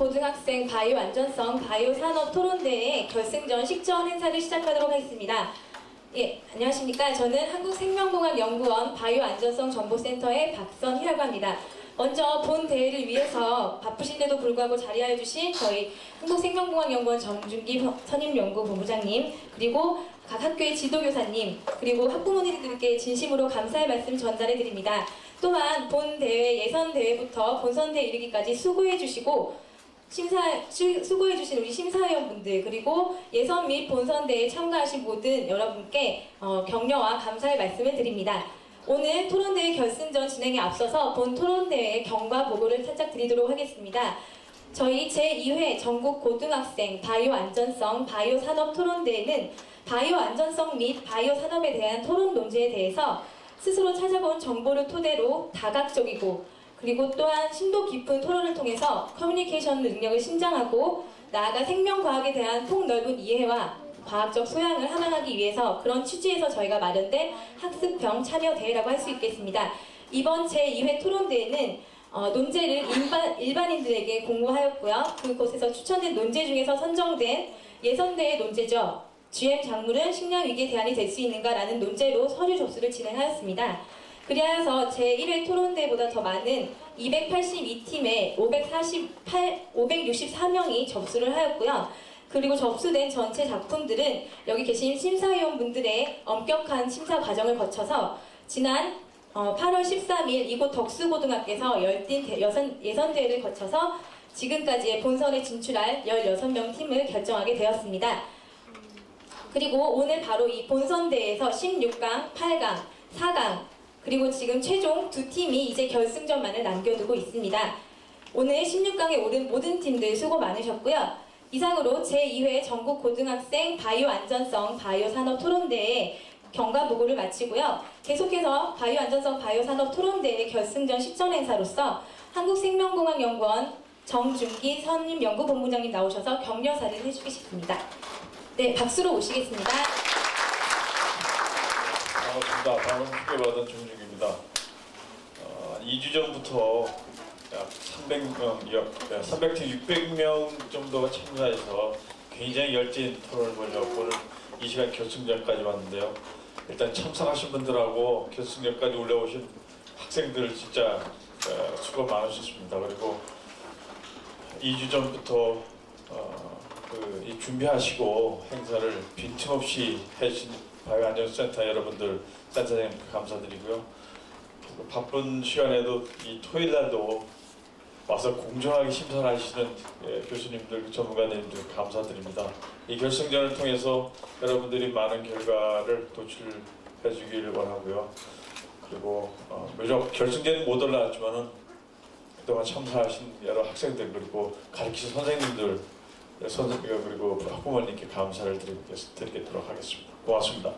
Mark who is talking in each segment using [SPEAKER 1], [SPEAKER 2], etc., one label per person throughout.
[SPEAKER 1] 고등학생 바이오 안전성 바이오 산업 토론대회 결승전 식전 행사를 시작하도록 하겠습니다. 예, 안녕하십니까. 저는 한국생명공학연구원 바이오 안전성 정보센터의 박선희라고 합니다. 먼저 본 대회를 위해서 바쁘신데도 불구하고 자리하여 주신 저희 한국생명공학연구원 정준기 선임연구본부장님, 그리고 각 학교의 지도교사님, 그리고 학부모님들께 진심으로 감사의 말씀 전달해 드립니다. 또한 본 대회 예선 대회부터 본선 대회 이르기까지 수고해 주시고 수고해 주신 우리 심사위원분들, 그리고 예선 및 본선 대회에 참가하신 모든 여러분께 격려와 감사의 말씀을 드립니다. 오늘 토론대회 결승전 진행에 앞서서 본 토론대회 경과 보고를 살짝 드리도록 하겠습니다. 저희 제2회 전국 고등학생 바이오 안전성 바이오 산업 토론대회는 바이오 안전성 및 바이오 산업에 대한 토론 논제에 대해서 스스로 찾아본 정보를 토대로 다각적이고, 그리고 또한 심도 깊은 토론을 통해서 커뮤니케이션 능력을 신장하고 나아가 생명과학에 대한 폭넓은 이해와 과학적 소양을 함양하기 위해서 그런 취지에서 저희가 마련된 학습형 참여 대회라고 할 수 있겠습니다. 이번 제2회 토론대회는 논제를 일반인들에게 공부하였고요. 그곳에서 추천된 논제 중에서 선정된 예선대회 논제죠. GM 작물은 식량 위기의 대안이 될 수 있는가라는 논제로 서류 접수를 진행하였습니다. 그리하여서 제1회 토론대회보다 더 많은 282팀에 564명이 접수를 하였고요. 그리고 접수된 전체 작품들은 여기 계신 심사위원분들의 엄격한 심사 과정을 거쳐서 지난 8월 13일 이곳 덕수고등학교에서 열띤 예선대회를 거쳐서 지금까지의 본선에 진출할 16명 팀을 결정하게 되었습니다. 그리고 오늘 바로 이 본선대회에서 16강, 8강, 4강, 그리고 지금 최종 두 팀이 이제 결승전만을 남겨두고 있습니다. 오늘 16강에 오른 모든 팀들 수고 많으셨고요. 이상으로 제2회 전국 고등학생 바이오 안전성 바이오 산업 토론대회 경과 보고를 마치고요. 계속해서 바이오 안전성 바이오 산업 토론대회 결승전 식전 행사로서 한국생명공학연구원 정준기 선임연구본부장님 나오셔서 격려사를 해주시겠습니다. 네, 박수로 모시겠습니다.
[SPEAKER 2] 반갑습니다. 방금 소개받은 정준기입니다. 2주 전부터 약 300팀 600명 정도가 참가해서 굉장히 열띤 토론을 벌였고 오늘 이 시간 결승전까지 왔는데요. 일단 참석하신 분들하고 결승전까지 올라오신 학생들 진짜 수고 많으셨습니다. 그리고 2주 전부터 이 준비하시고 행사를 빈틈없이 해주신 바이오 안전센터 여러분들 센터장님 감사드리고요. 바쁜 시간에도 이 토요일 날도 와서 공정하게 심사를 하시는 교수님들, 전문가님들 감사드립니다. 이 결승전을 통해서 여러분들이 많은 결과를 도출해 주기를 원하고요. 그리고 비록 결승전은 못 올라왔지만은 그동안 참가하신 여러 학생들, 그리고 가르치신 선생님들, 그리고 학부모님께 감사를 드리도록 하겠습니다. 고맙습니다.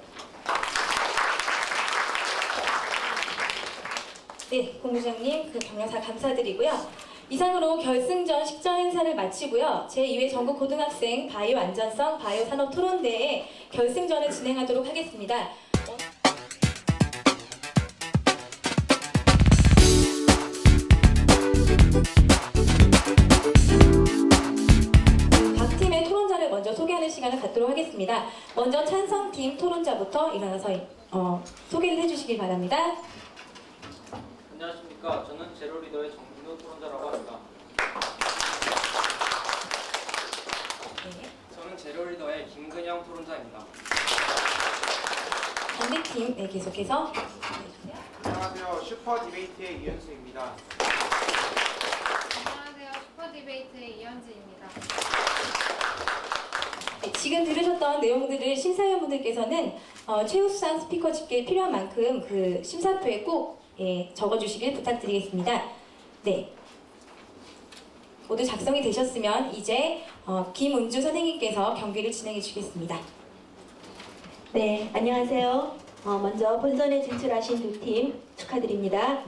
[SPEAKER 1] 네, 본부장님 그 격려사 감사드리고요. 이상으로 결승전 식전 행사를 마치고요. 제2회 전국 고등학생 바이오 안전성 바이오 산업 토론대회 결승전을 진행하도록 하겠습니다. 각 팀의 토론자를 먼저 소개하는 시간을 갖도록 하겠습니다. 먼저 찬성팀 토론자부터 일어나서 소개를 해주시길 바랍니다.
[SPEAKER 3] 안녕하십니까. 저는 제로리더의 정민호 토론자라고 합니다.
[SPEAKER 1] 네.
[SPEAKER 3] 저는 제로리더의 김근영 토론자입니다.
[SPEAKER 1] 반대팀 네, 계속해서 해주세요.
[SPEAKER 4] 안녕하세요. 슈퍼디베이트의 이현수입니다.
[SPEAKER 5] 안녕하세요. 슈퍼디베이트의 이현지입니다.
[SPEAKER 1] 네, 지금 들으셨던 내용들을 심사위원분들께서는 최우수상 스피커 집계에 필요한 만큼 그 심사표에 꼭 적어주시길 부탁드리겠습니다. 네, 모두 작성이 되셨으면 이제 김은주 선생님께서 경기를 진행해 주시겠습니다.
[SPEAKER 6] 네, 안녕하세요. 먼저 본선에 진출하신 두 팀 축하드립니다.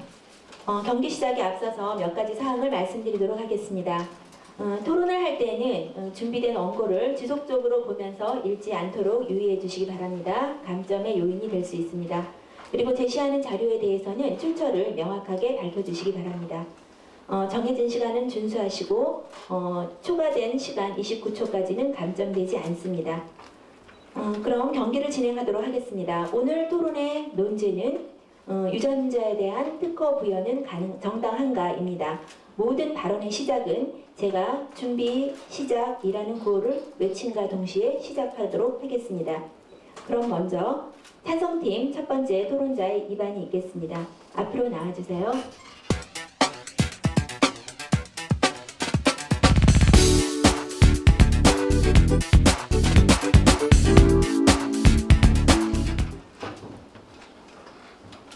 [SPEAKER 6] 경기 시작에 앞서서 몇 가지 사항을 말씀드리도록 하겠습니다. 토론을 할 때는 준비된 원고를 지속적으로 보면서 읽지 않도록 유의해 주시기 바랍니다. 감점의 요인이 될 수 있습니다. 그리고 제시하는 자료에 대해서는 출처를 명확하게 밝혀주시기 바랍니다. 정해진 시간은 준수하시고 초과된 시간 29초까지는 감점되지 않습니다. 그럼 경기를 진행하도록 하겠습니다. 오늘 토론의 논제는 유전자에 대한 특허 부여는 정당한가입니다. 모든 발언의 시작은 제가 준비 시작이라는 구호를 외침과 동시에 시작하도록 하겠습니다. 그럼 먼저 찬성팀 첫 번째 토론자의 입안이 있겠습니다. 앞으로 나와주세요.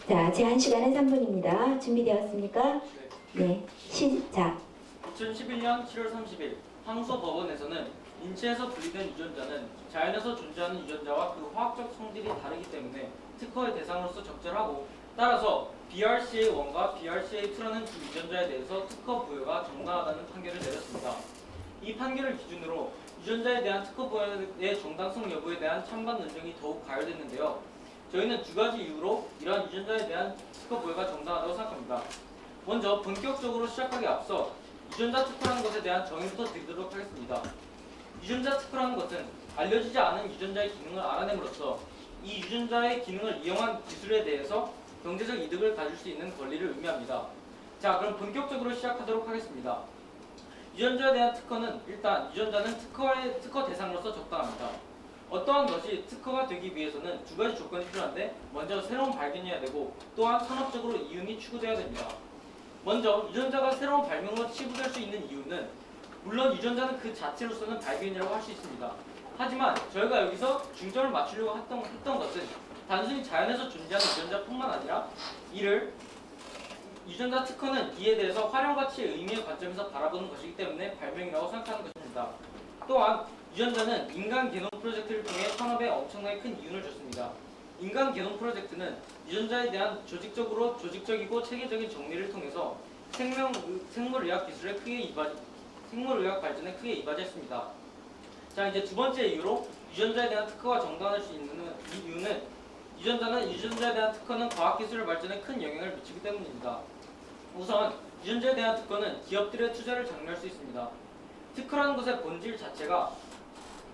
[SPEAKER 6] 자, 제한 시간은 3분입니다. 준비되었습니까? 네, 시작.
[SPEAKER 3] 2011년 7월 30일 항소법원에서는 인체에서 분리된 유전자는 자연에서 존재하는 유전자와 그 화학적 성질이 다르기 때문에 특허의 대상으로서 적절하고, 따라서 BRCA1과 BRCA2라는 두 유전자에 대해서 특허 부여가 정당하다는 판결을 내렸습니다. 이 판결을 기준으로 유전자에 대한 특허 부여의 정당성 여부에 대한 찬반 논쟁이 더욱 가열됐는데요. 저희는 두 가지 이유로 이러한 유전자에 대한 특허 부여가 정당하다고 생각합니다. 먼저 본격적으로 시작하기 앞서 유전자 특허라는 것에 대한 정의부터 드리도록 하겠습니다. 유전자 특허라는 것은 알려지지 않은 유전자의 기능을 알아냄으로써 이 유전자의 기능을 이용한 기술에 대해서 경제적 이득을 가질 수 있는 권리를 의미합니다. 자, 그럼 본격적으로 시작하도록 하겠습니다. 유전자에 대한 특허는 일단 유전자는 특허 대상으로서 적당합니다. 어떠한 것이 특허가 되기 위해서는 두 가지 조건이 필요한데, 먼저 새로운 발견이어야 되고 또한 산업적으로 이윤이 추구되어야 됩니다. 먼저 유전자가 새로운 발명으로 치부될 수 있는 이유는, 물론 유전자는 그 자체로서는 발견이라고 할 수 있습니다. 하지만 저희가 여기서 중점을 맞추려고 했던 것은 단순히 자연에서 존재하는 유전자뿐만 아니라 이를 유전자 특허는 이에 대해서 활용가치의 의미의 관점에서 바라보는 것이기 때문에 발명이라고 생각하는 것입니다. 또한 유전자는 인간 게놈 프로젝트를 통해 산업에 엄청나게 큰 이윤을 줬습니다. 인간 게놈 프로젝트는 유전자에 대한 조직적이고 체계적인 정리를 통해서 생물의학 발전에 크게 이바지했습니다. 자, 이제 두 번째 이유로 유전자에 대한 특허가 정당할 수 있는 이유는, 유전자에 대한 특허는 과학기술 발전에 큰 영향을 미치기 때문입니다. 우선 유전자에 대한 특허는 기업들의 투자를 장려할 수 있습니다. 특허라는 것의 본질 자체가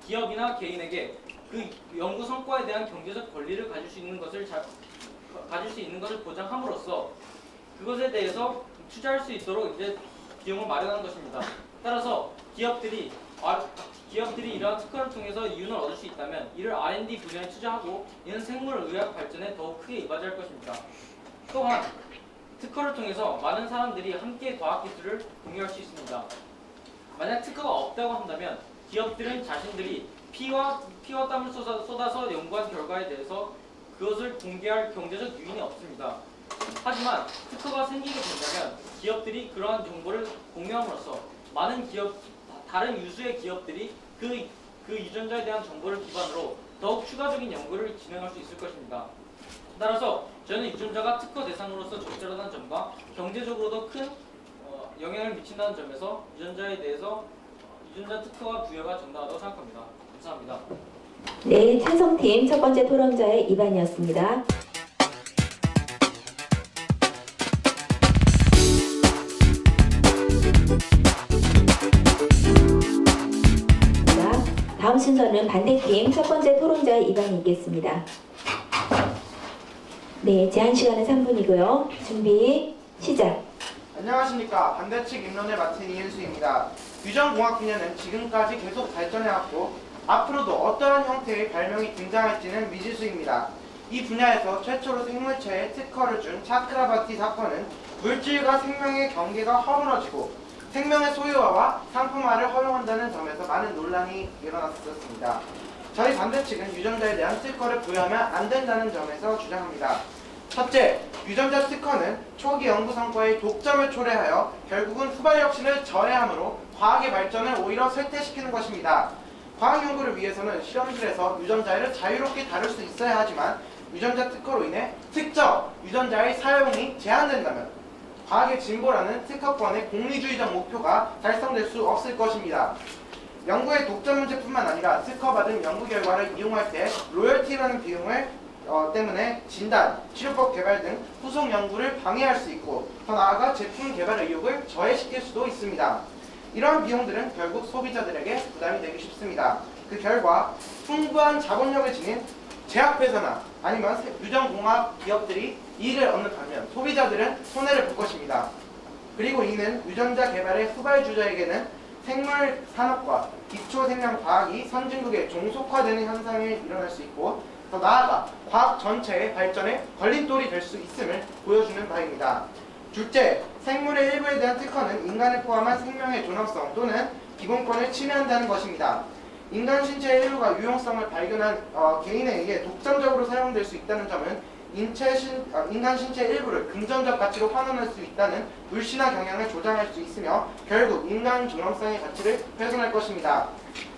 [SPEAKER 3] 기업이나 개인에게 그 연구 성과에 대한 경제적 권리를 가질 수 있는 것을 보장함으로써 그것에 대해서 투자할 수 있도록 이제 비용을 마련하는 것입니다. 따라서 기업들이 이러한 특허를 통해서 이윤을 얻을 수 있다면 이를 R&D 분야에 투자하고 이는 생물의학 발전에 더욱 크게 이바지할 것입니다. 또한 특허를 통해서 많은 사람들이 함께 과학기술을 공유할 수 있습니다. 만약 특허가 없다고 한다면 기업들은 자신들이 피와 땀을 쏟아서 연구한 결과에 대해서 그것을 공개할 경제적 유인이 없습니다. 하지만 특허가 생기게 된다면 기업들이 그러한 정보를 공유함으로써 다른 유수의 기업들이 그 유전자에 대한 정보를 기반으로 더욱 추가적인 연구를 진행할 수 있을 것입니다. 따라서 저는 유전자가 특허 대상으로서 적절하다는 점과 경제적으로도 큰 영향을 미친다는 점에서 유전자에 대해서 유전자 특허와 부여가 정당하다고 생각합니다. 감사합니다.
[SPEAKER 6] 네, 찬성팀 첫 번째 토론자의 입안이었습니다. 다음 순서는 반대팀 첫 번째 토론자의 입안이 있겠습니다. 네, 제한 시간은 3분이고요. 준비, 시작.
[SPEAKER 4] 안녕하십니까. 반대측 입론을 맡은 이은수입니다. 유전공학 분야는 지금까지 계속 발전해왔고 앞으로도 어떠한 형태의 발명이 등장할지는 미지수입니다. 이 분야에서 최초로 생물체에 특허를 준 차크라바티 사건은 물질과 생명의 경계가 허물어지고 생명의 소유화와 상품화를 허용한다는 점에서 많은 논란이 일어났었습니다. 저희 반대측은 유전자에 대한 특허를 부여하면 안 된다는 점에서 주장합니다. 첫째, 유전자 특허는 초기 연구 성과의 독점을 초래하여 결국은 후발 혁신을 저해하므로 과학의 발전을 오히려 쇠퇴시키는 것입니다. 과학 연구를 위해서는 실험실에서 유전자를 자유롭게 다룰 수 있어야 하지만 유전자 특허로 인해 특정 유전자의 사용이 제한된다면 과학의 진보라는 특허권의 공리주의적 목표가 달성될 수 없을 것입니다. 연구의 독점 문제뿐만 아니라 특허받은 연구 결과를 이용할 때 로열티라는 비용을 때문에 진단, 치료법 개발 등 후속 연구를 방해할 수 있고 더 나아가 제품 개발 의욕을 저해시킬 수도 있습니다. 이러한 비용들은 결국 소비자들에게 부담이 되기 쉽습니다. 그 결과 풍부한 자본력을 지닌 제약회사나 아니면 유전공학 기업들이 이익을 얻는 반면 소비자들은 손해를 볼 것입니다. 그리고 이는 유전자 개발의 후발주자에게는 생물 산업과 기초 생명 과학이 선진국에 종속화되는 현상이 일어날 수 있고 더 나아가 과학 전체의 발전에 걸림돌이 될 수 있음을 보여주는 바입니다. 둘째, 생물의 일부에 대한 특허는 인간을 포함한 생명의 존엄성 또는 기본권을 침해한다는 것입니다. 인간 신체의 일부가 유용성을 발견한 개인에 의해 독점적으로 사용될 수 있다는 점은 인간 신체의 일부를 금전적 가치로 환원할 수 있다는 불신화 경향을 조장할 수 있으며 결국 인간 존엄성의 가치를 훼손할 것입니다.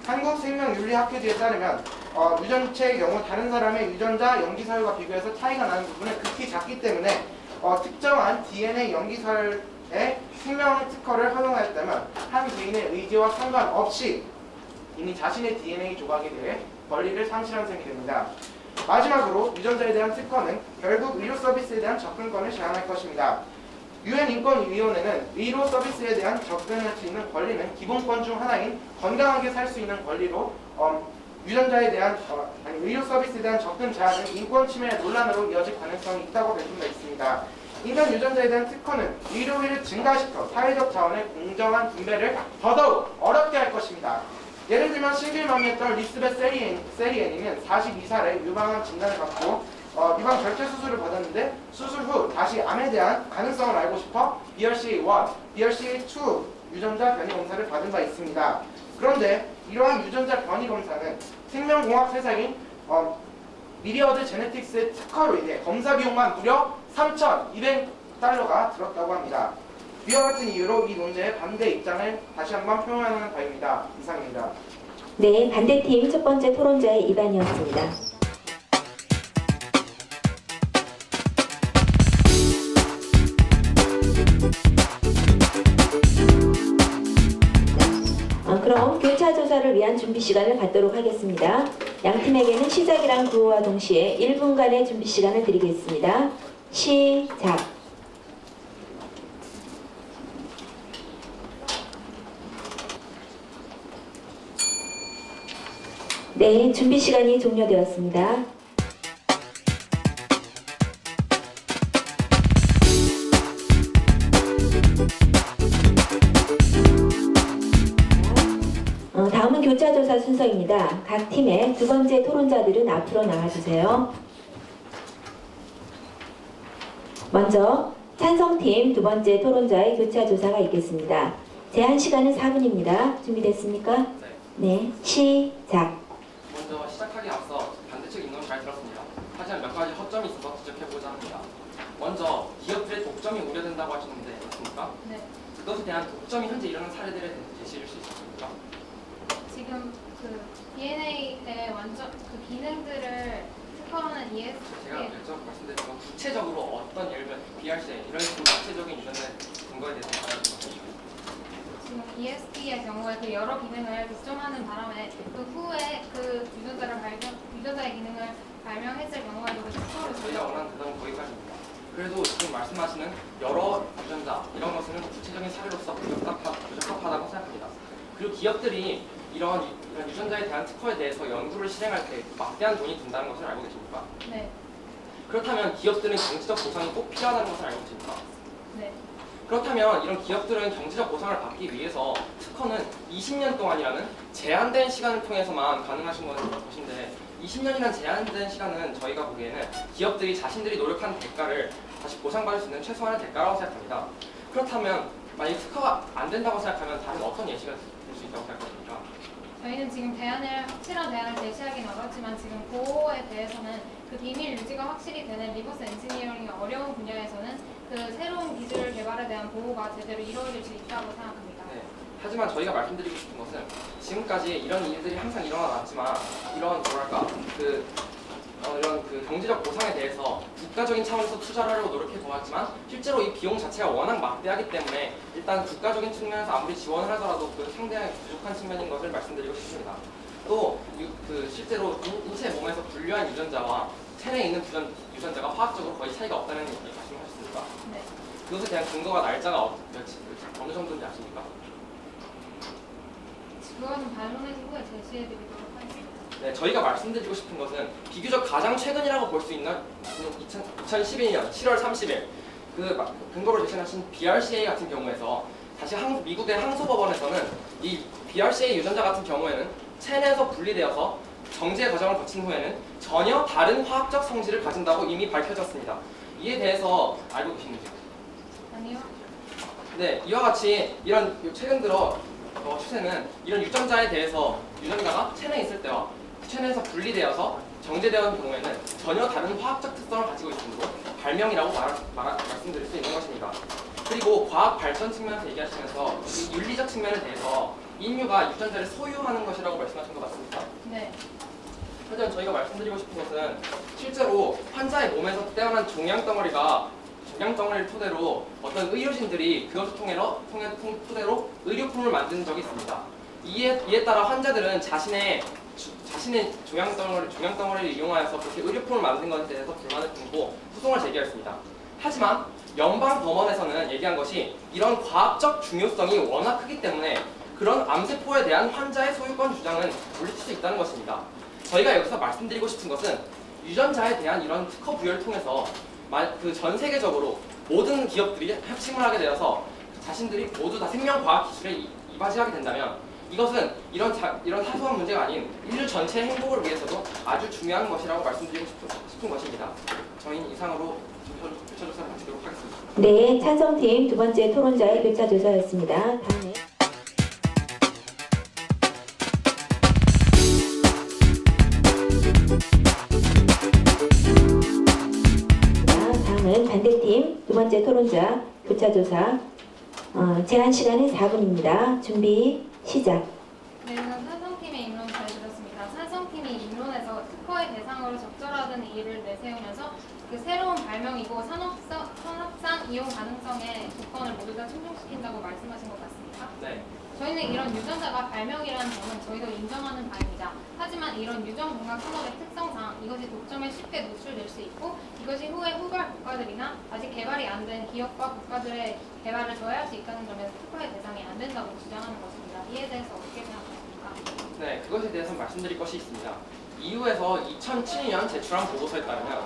[SPEAKER 4] 한국생명윤리학회지에 따르면 유전체의 경우 다른 사람의 유전자 염기사율과 비교해서 차이가 나는 부분은 극히 작기 때문에 특정한 DNA 염기사율의 생명 특허를 허용하였다면 한 개인의 의지와 상관없이 이미 자신의 DNA 조각에 대해 권리를 상실한 셈이 됩니다. 마지막으로 유전자에 대한 특허는 결국 의료 서비스에 대한 접근권을 제한할 것입니다. 유엔 인권위원회는 의료 서비스에 대한 접근할 수 있는 권리는 기본권 중 하나인 건강하게 살 수 있는 권리로 유전자에 대한 의료 서비스에 대한 접근 제한은 인권 침해 논란으로 이어질 가능성이 있다고 밝힌 바 있습니다. 인간 유전자에 대한 특허는 의료비를 증가시켜 사회적 자원의 공정한 분배를 더더욱 어렵게 할 것입니다. 예를 들면 싱글맘이었던 리스벳 세리엔이는 42살에 유방암 진단을 받고 유방 절제 수술을 받았는데 수술 후 다시 암에 대한 가능성을 알고 싶어 BRCA1, BRCA2 유전자 변이 검사를 받은 바 있습니다. 그런데 이러한 유전자 변이 검사는 생명공학 회사인 미리어드 제네틱스의 특허로 인해 검사 비용만 무려 3,200달러가 들었다고 합니다. 이와 같은 이유로 이 논제에 반대 입장을 다시 한번 표명하는 바입니다. 이상입니다.
[SPEAKER 6] 네, 반대팀 첫 번째 토론자의 이반이었습니다. 그럼 교차 조사를 위한 준비 시간을 갖도록 하겠습니다. 양 팀에게는 시작이란 구호와 동시에 1분간의 준비 시간을 드리겠습니다. 시작. 네, 준비 시간이 종료되었습니다. 다음은 교차조사 순서입니다. 각 팀의 두 번째 토론자들은 앞으로 나와주세요. 먼저 찬성팀 두 번째 토론자의 교차조사가 있겠습니다. 제한 시간은 4분입니다. 준비됐습니까? 네, 시작.
[SPEAKER 7] 먼저 시작하기 앞서 반대측 입론 잘 들었습니다. 하지만 몇 가지 허점이 있어서 지적해보자 합니다. 먼저 기업들의 독점이 우려된다고 하시는데 맞습니까?
[SPEAKER 5] 네.
[SPEAKER 7] 그것에 대한 독점이 현재 일어나는 사례들에 대해 제시해 줄 수 있습니까?
[SPEAKER 5] 지금 그 DNA의 완전 그 기능들을 특허하는 ESG
[SPEAKER 7] 제가 계속 말씀드렸지만 구체적으로 어떤 예를 들면 BRCA 이런 식으로 구체적인 유전의 근거에 대해서 말씀해
[SPEAKER 5] 지금 ESD의 경우에 그 여러 기능을 독점하는 바람에 그 후에 그 유전자의 기능을 발명했을 경우에도 그 특허를
[SPEAKER 7] 저희가 원하는 대답은 거기까지입니다. 그래도 지금 말씀하시는 여러 유전자 이런 것은 구체적인 사례로서 부적합하다고 생각합니다. 그리고 기업들이 이런 유전자에 대한 특허에 대해서 연구를 실행할 때 막대한 돈이 든다는 것을 알고 계십니까?
[SPEAKER 5] 네.
[SPEAKER 7] 그렇다면 기업들은 경제적 보상이 꼭 필요하다는 것을 알고 계십니까?
[SPEAKER 5] 네.
[SPEAKER 7] 그렇다면 이런 기업들은 경제적 보상을 받기 위해서 특허는 20년 동안이라는 제한된 시간을 통해서만 가능하신 것인데 20년이라는 제한된 시간은 저희가 보기에는 기업들이 자신들이 노력한 대가를 다시 보상받을 수 있는 최소한의 대가라고 생각합니다. 그렇다면 만약 특허가 안 된다고 생각하면 다른 어떤 예시가 될 수 있다고 생각하십니까?
[SPEAKER 5] 저희는 지금 확실한 대안을 제시하기는 어렵지만 지금 보호에 대해서는 그 비밀 유지가 확실히 되는 리버스 엔지니어링이 어려운 분야에서는 그 새로운 기술 개발에 대한 보호가 제대로 이루어질 수 있다고 생각합니다.
[SPEAKER 7] 네. 하지만 저희가 말씀드리고 싶은 것은 지금까지 이런 일들이 항상 일어나왔지만 이런 이런 경제적 보상에 대해서 국가적인 차원에서 투자를 하려고 노력해 보았지만 실제로 이 비용 자체가 워낙 막대하기 때문에 일단 국가적인 측면에서 아무리 지원을 하더라도 그 상당히 부족한 측면인 것을 말씀드리고 싶습니다. 또 실제로 인체 몸에서 분류한 유전자와 체내에 있는 유전자가 화학적으로 거의 차이가 없다는 얘기 말씀하셨습니까?
[SPEAKER 5] 네.
[SPEAKER 7] 그것에 대한 근거가 날짜가 어느 정도인지 아십니까?
[SPEAKER 5] 그거는 반론해서 후에 제시해드리도록 하겠습니다.
[SPEAKER 7] 네, 저희가 말씀드리고 싶은 것은 비교적 가장 최근이라고 볼 수 있는 2012년 7월 30일 그 근거로 제시하신 BRCA 같은 경우에서 다시 미국의 항소법원에서는 이 BRCA 유전자 같은 경우에는 체내에서 분리되어서 정제 과정을 거친 후에는 전혀 다른 화학적 성질을 가진다고 이미 밝혀졌습니다. 이에 대해서 알고 계시는지요?
[SPEAKER 5] 아니요.
[SPEAKER 7] 네, 이와 같이 이런 최근 들어 추세는 이런 유전자에 대해서 유전자가 체내에 있을 때와 체내에서 분리되어서 정제되는 경우에는 전혀 다른 화학적 특성을 가지고 있으므로 발명이라고 말씀드릴 수 있는 것입니다. 그리고 과학 발전 측면에서 얘기하시면서 이 윤리적 측면에 대해서 인류가 유전자를 소유하는 것이라고 말씀하신 것 맞습니까?
[SPEAKER 5] 네.
[SPEAKER 7] 하지만 저희가 말씀드리고 싶은 것은 실제로 환자의 몸에서 떼어난 종양덩어리를 토대로 어떤 의료진들이 그것을 토대로 의료품을 만든 적이 있습니다. 이에 따라 환자들은 자신의 종양덩어리를 이용하여서 그렇게 의료품을 만든 것에 대해서 불만을 품고 소송을 제기했습니다. 하지만 연방 법원에서는 얘기한 것이 이런 과학적 중요성이 워낙 크기 때문에 그런 암세포에 대한 환자의 소유권 주장은 물리칠 수 있다는 것입니다. 저희가 여기서 말씀드리고 싶은 것은 유전자에 대한 이런 특허 부여를 통해서 전 세계적으로 모든 기업들이 협심을 하게 되어서 자신들이 모두 다 생명과학 기술에 이바지하게 된다면 이것은 이런 사소한 문제가 아닌 인류 전체의 행복을 위해서도 아주 중요한 것이라고 말씀드리고 싶은 것입니다. 저희는 이상으로 교차 조사를 마치도록 하겠습니다.
[SPEAKER 6] 네, 찬성팀 두 번째 토론자의 교차 조사였습니다. 다음에 다음은 반대팀 두 번째 토론자 교차 조사. 제한 시간은 4분입니다. 준비 시작.
[SPEAKER 5] 네, 우선 찬성팀의 입론 잘 들었습니다. 찬성팀이 입론에서 특허의 대상으로 적절하다는 이유를 내세우면서 그 새로운 발명이고 산업상 이용 가능성의 조건을 모두 다 충족시킨다고 말씀하신 것 같습니다.
[SPEAKER 7] 네.
[SPEAKER 5] 저희는 이런 유전자가 발명이라는 점은 저희도 인정하는 바입니다. 하지만 이런 유전공학 산업의 특성상 이것이 독점에 쉽게 노출될 수 있고 이것이 후에 후발 국가들이나 아직 개발이 안 된 기업과 국가들의 개발을 저해할 수 있다는 점에서 특허의 대상이 안 된다고 주장하는 것입니다. 이에 대해서 어떻게 생각하십니까?
[SPEAKER 7] 네, 그것에 대해서 말씀드릴 것이 있습니다. EU에서 2007년 제출한 보고서에 따르면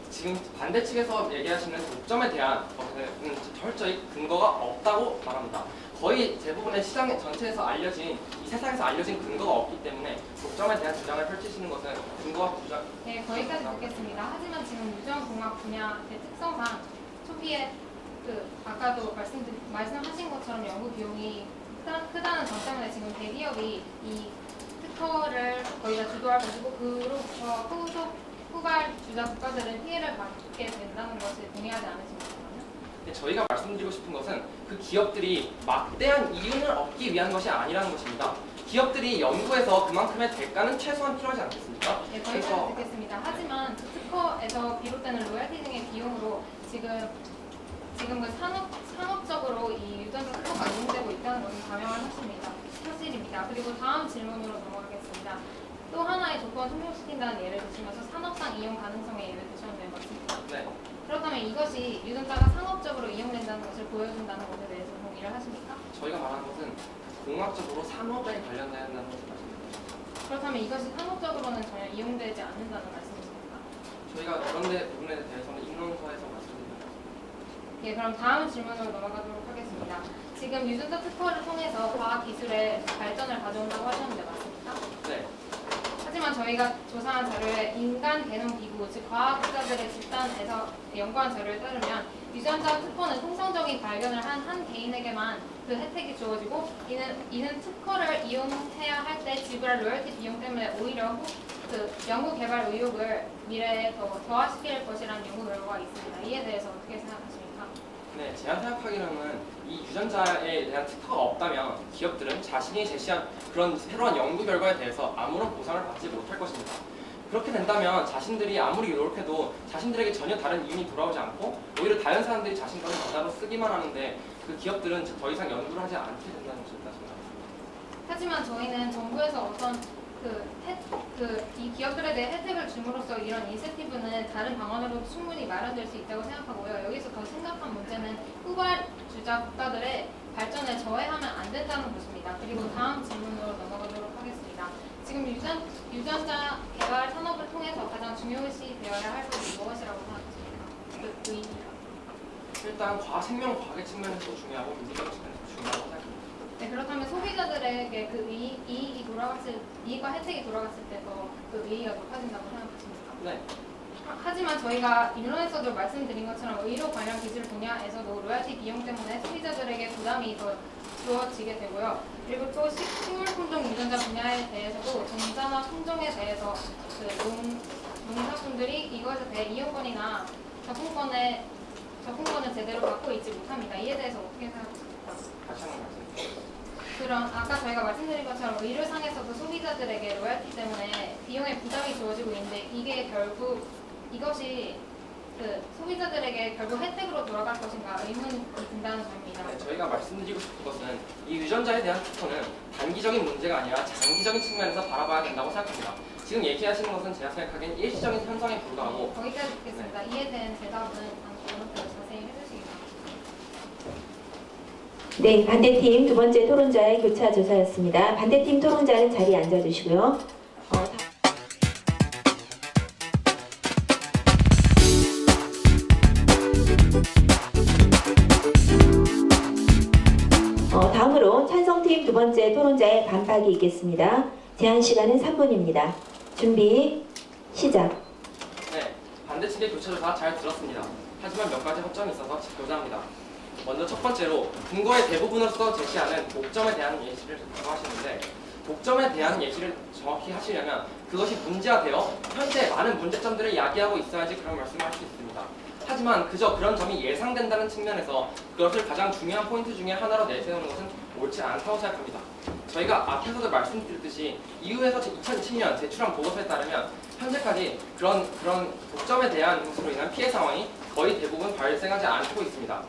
[SPEAKER 7] 지금 반대 측에서 얘기하시는 독점에 대한 것은 철저히 근거가 없다고 말합니다. 거의 대부분의 시장 전체에서 알려진 이 세상에서 알려진 근거가 없기 때문에 독점에 대한 주장을 펼치시는 것은 근거가 부족.
[SPEAKER 5] 네, 거기까지 듣겠습니다. 하지만 지금 유전공학 분야의 특성상 초기에 아까도 말씀하신 것처럼 연구 비용이 크다는 점 때문에 지금 대기업이 이 특허를 거의 다 주도할 것이고 그로부터 후발 주자 국가들은 피해를 받게 된다는 것을 동의하지 않으십니까?
[SPEAKER 7] 저희가 말씀드리고 싶은 것은 그 기업들이 막대한 이윤을 얻기 위한 것이 아니라는 것입니다. 기업들이 연구해서 그만큼의 대가는 최소한 필요하지 않겠습니까?
[SPEAKER 5] 네, 거기까지 듣겠습니다. 하지만 그 특허에서 비롯되는 로열티 등의 비용으로 지금 그 상업적으로 이 유전자 특허가 이용되고 있다는 것은 감형을 사실입니다. 그리고 다음 질문으로 넘어가겠습니다. 또 하나의 조건 충족시킨다는 예를 드시면서 산업상 이용 가능성의 예를 드셨는데 맞습니까?
[SPEAKER 7] 네.
[SPEAKER 5] 그렇다면 이것이 유전자가 상업적으로 이용된다는 것을 보여준다는 것에 대해서 동의를 하십니까?
[SPEAKER 7] 저희가 말하는 것은 공학적으로 산업에 관련된다는 것을 말씀드립니다.
[SPEAKER 5] 그렇다면 이것이 상업적으로는 전혀 이용되지 않는다는 말씀이십니까?
[SPEAKER 7] 저희가 그런 부분에 대해서는 입론서에서 말씀드립니다.
[SPEAKER 5] 예, 그럼 다음 질문으로 넘어가도록 하겠습니다. 지금 유전자 특허를 통해서 과학기술의 발전을 가져온다고 하셨는데 맞습니까?
[SPEAKER 7] 네.
[SPEAKER 5] 하지만 저희가 조사한 자료에 인간 게놈 기구, 즉 과학자들의 집단에서 연구한 자료에 따르면 유전자 특허는 통상적인 발견을 한 개인에게만 그 혜택이 주어지고 이는 특허를 이용해야 할 때 지불할 로열티 비용 때문에 오히려 그 연구 개발 의욕을 미래에 더화시킬 것이라는 연구 결과가 있습니다. 이에 대해서 어떻게 생각하십니까?
[SPEAKER 7] 네, 제가 생각하기로는 이 유전자에 대한 특허가 없다면 기업들은 자신이 제시한 그런 새로운 연구 결과에 대해서 아무런 보상을 받지 못할 것입니다. 그렇게 된다면 자신들이 아무리 노력해도 자신들에게 전혀 다른 이윤이 돌아오지 않고 오히려 다른 사람들이 자신 것을 바다로 쓰기만 하는데 그 기업들은 더 이상 연구를 하지 않게 된다는 것입니다.
[SPEAKER 5] 하지만 저희는 정부에서 어떤 이 기업들에 대해 혜택을 줌으로써 이런 인센티브는 다른 방안으로도 충분히 마련될 수 있다고 생각하고요. 여기서 더 심각한 문제는 후발주자 국가들의 발전을 저해하면 안 된다는 것입니다. 그리고 다음 질문으로 넘어가도록 하겠습니다. 지금 유전자 개발 산업을 통해서 가장 중요시 되어야 할 것이 무엇이라고 생각하십니까?
[SPEAKER 7] 일단 생명과학의 측면에서 중요하고 윤리적 측면에서 중요하다고 생각합니다.
[SPEAKER 5] 네, 그렇다면 소비자들에게 그 이익과 혜택이 돌아갔을 때 더 그 이익이 높아진다고 생각하십니까?
[SPEAKER 7] 네.
[SPEAKER 5] 하지만 저희가 인론에서도 말씀드린 것처럼 의료 관련 기술 분야에서도 로열티 비용 때문에 소비자들에게 부담이 더 주어지게 되고요. 그리고 또 식물품종 유전자 분야에 대해서도 종자나 품종에 대해서 농사분들이 이것에 대해 이용권이나 접근권을 제대로 받고 있지 못합니다. 이에 대해서 어떻게 생각하십니까?
[SPEAKER 7] 다시 한번 말씀드릴게요.
[SPEAKER 5] 그럼 아까 저희가 말씀드린 것처럼 의료상에서도 소비자들에게 로열티 때문에 비용에 부담이 주어지고 있는데 이게 결국 이것이 소비자들에게 결국 혜택으로 돌아갈 것인가 의문이 든다는 점입니다.
[SPEAKER 7] 네, 저희가 말씀드리고 싶은 것은 이 유전자에 대한 특허는 단기적인 문제가 아니라 장기적인 측면에서 바라봐야 된다고 생각합니다. 지금 얘기하시는 것은 제가 생각하기엔 일시적인 현상에 불과하고
[SPEAKER 5] 거기까지 듣겠습니다. 이에 대한 대답은 다음번에 자세히 해주시기 바랍니다.
[SPEAKER 6] 네, 반대팀 두 번째 토론자의 교차 조사였습니다. 반대팀 토론자는 자리에 앉아주시고요. 다음으로 찬성팀 두 번째 토론자의 반박이 있겠습니다. 제한 시간은 3분입니다. 준비, 시작.
[SPEAKER 7] 네, 반대 측의 교차조사 잘 들었습니다. 하지만 몇 가지 허점이 있어서 짚고자 먼저 첫 번째로 근거의 대부분으로서 제시하는 독점에 대한 예시를 하시는데 독점에 대한 예시를 정확히 하시려면 그것이 문제화되어 현재 많은 문제점들을 야기하고 있어야지 그런 말씀을 할 수 있습니다. 하지만 그저 그런 점이 예상된다는 측면에서 그것을 가장 중요한 포인트 중에 하나로 내세우는 것은 옳지 않다고 생각합니다. 저희가 앞에서도 말씀드렸듯이 이후에서 2007년 제출한 보고서에 따르면 현재까지 그런 독점에 대한 것으로 인한 피해 상황이 거의 대부분 발생하지 않고 있습니다.